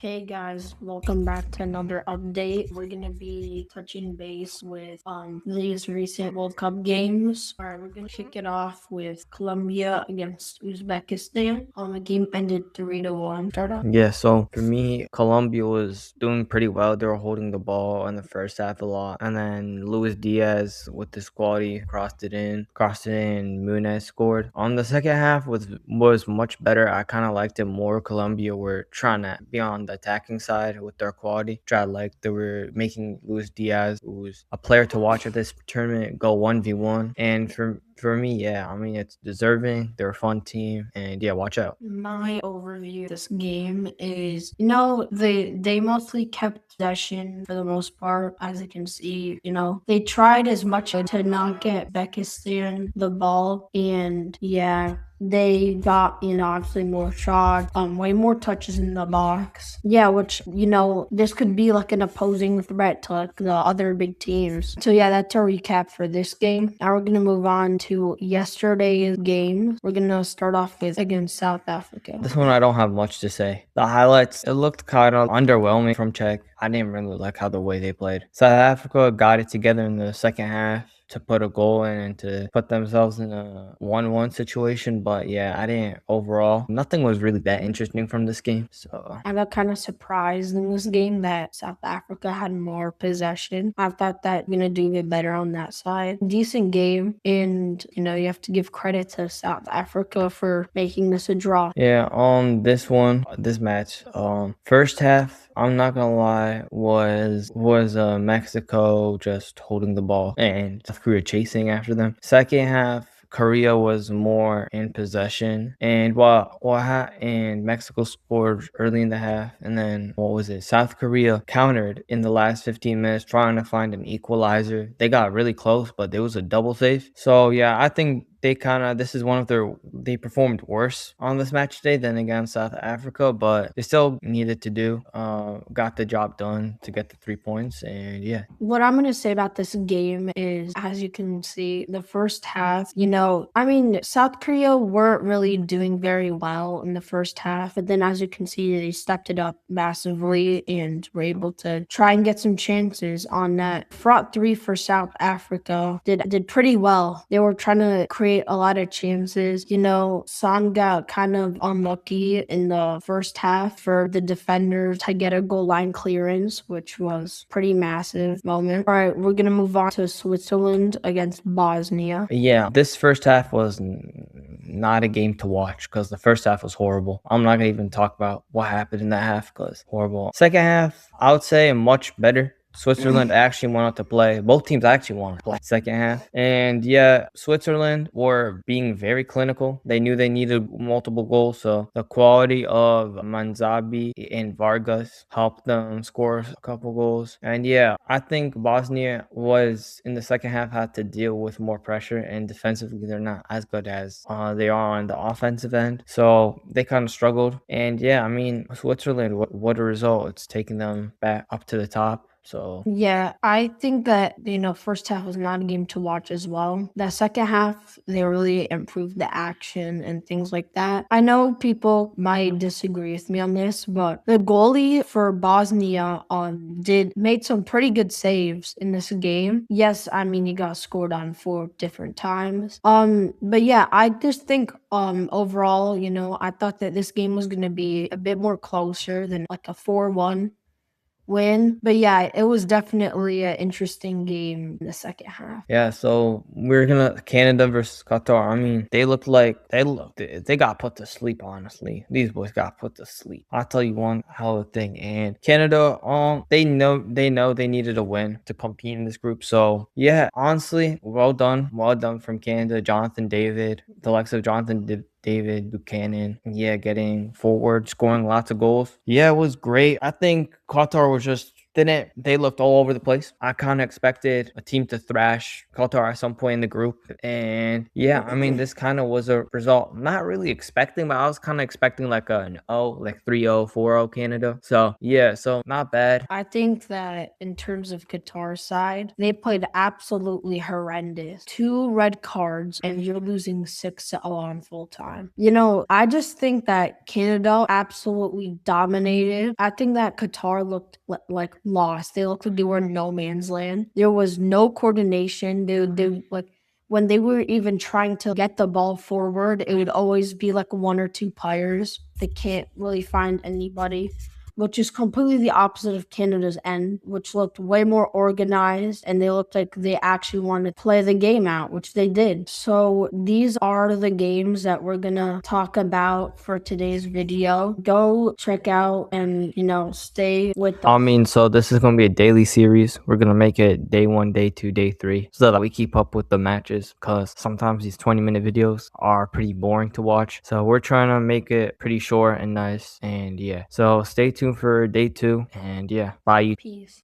Hey guys, welcome back to another update. We're gonna be touching base with these recent World Cup games. Alright, we're gonna kick it off with Colombia against Uzbekistan. The game ended 3-1. Start off. Yeah, so for me, Colombia was doing pretty well. They were holding the ball in the first half a lot. And then Luis Diaz with his quality crossed it in, Muniz scored. On the second half was much better. I kind of liked it more. Colombia were trying to be on the attacking side with their quality. They were making Luis Diaz, who's a player to watch at this tournament, go 1v1. And for me, yeah, I mean it's deserving. They're a fun team, and yeah, watch out. My overview of this game is, they mostly kept possession for the most part. As you can see, they tried as much to not get Uzbekistan the ball, and yeah, they got, obviously more shots, way more touches in the box. Yeah, which, this could be like an opposing threat to like the other big teams. So yeah, that's a recap for this game. Now we're gonna move on to yesterday's game. We're gonna start off with against South Africa. This one I don't have much to say. The highlights, it looked kind of underwhelming from Czech. I didn't really like how the way they played. South Africa got it together in the second half to put a goal in and to put themselves in a 1-1 situation. But yeah, I didn't overall. Nothing was really that interesting from this game. So I got kind of surprised in this game that South Africa had more possession. I thought that gonna do a bit better on that side. Decent game, and you have to give credit to South Africa for making this a draw. yeah, on this match, first half, I'm not gonna lie, was Mexico just holding the ball and South Korea chasing after them. Second half, Korea was more in possession, and and Mexico scored early in the half, and then what was it? South Korea countered in the last 15 minutes, trying to find an equalizer. They got really close, but there was a double save. So yeah, I think this is one of they performed worse on this match today than against South Africa, but they still needed to got the job done to get the 3 points, and yeah. What I'm going to say about this game is, as you can see, the first half, South Korea weren't really doing very well in the first half. But then, as you can see, they stepped it up massively and were able to try and get some chances on that. Front three for South Africa did pretty well. They were trying to create a lot of chances. Son got kind of unlucky in the first half for the defenders to get a goal line clearance, which was pretty massive moment. All right, we're gonna move on to Switzerland against Bosnia. Yeah, this first half was not a game to watch because the first half was horrible. I'm not gonna even talk about what happened in that half because horrible. Second half, I would say much better. Switzerland actually wanted to play. Both teams actually wanted to play second half. And yeah, Switzerland were being very clinical. They knew they needed multiple goals. So the quality of Manzabi and Vargas helped them score a couple goals. And yeah, I think Bosnia was in the second half had to deal with more pressure, and defensively they're not as good as they are on the offensive end. So they kind of struggled. And yeah, I mean, Switzerland, what a result. It's taking them back up to the top. So Yeah, I think that, first half was not a game to watch as well. The second half, they really improved the action and things like that. I know people might disagree with me on this, but the goalie for Bosnia did made some pretty good saves in this game. Yes, I mean he got scored on 4 different times. But yeah, I just think overall, I thought that this game was gonna be a bit more closer than like a 4-1 win. But yeah, it was definitely an interesting game in the second half. yeah, so we're gonna Canada versus Qatar. I mean, they got put to sleep. Honestly, these boys got put to sleep. I'll tell you one hell of a thing. And Canada, they know they needed a win to compete in this group. So yeah, honestly, well done from Canada. Jonathan David, the likes of David Buchanan, yeah, getting forward, scoring lots of goals. Yeah, it was great. I think Qatar was just They looked all over the place. I kind of expected a team to thrash Qatar at some point in the group. And yeah, I mean, this kind of was a result I'm not really expecting, but I was kind of expecting like like 3-0, 4-0 Canada. So yeah, so not bad. I think that in terms of Qatar's side, they played absolutely horrendous. 2 red cards, and you're losing 6-0 on full time. I just think that Canada absolutely dominated. I think that Qatar looked like lost. They looked like they were in no man's land. There was no coordination. They like when they were even trying to get the ball forward, it would always be like 1 or 2 players. They can't really find anybody, which is completely the opposite of Canada's end, which looked way more organized, and they looked like they actually wanted to play the game out, which they did. So these are the games that we're gonna talk about for today's video. Go check out and stay with I us. mean, so this is going to be a daily series. We're going to make it day 1, day 2, day 3 so that we keep up with the matches, because sometimes these 20-minute videos are pretty boring to watch. So we're trying to make it pretty short and nice. And yeah, so stay tuned for day 2. And yeah, bye. Peace.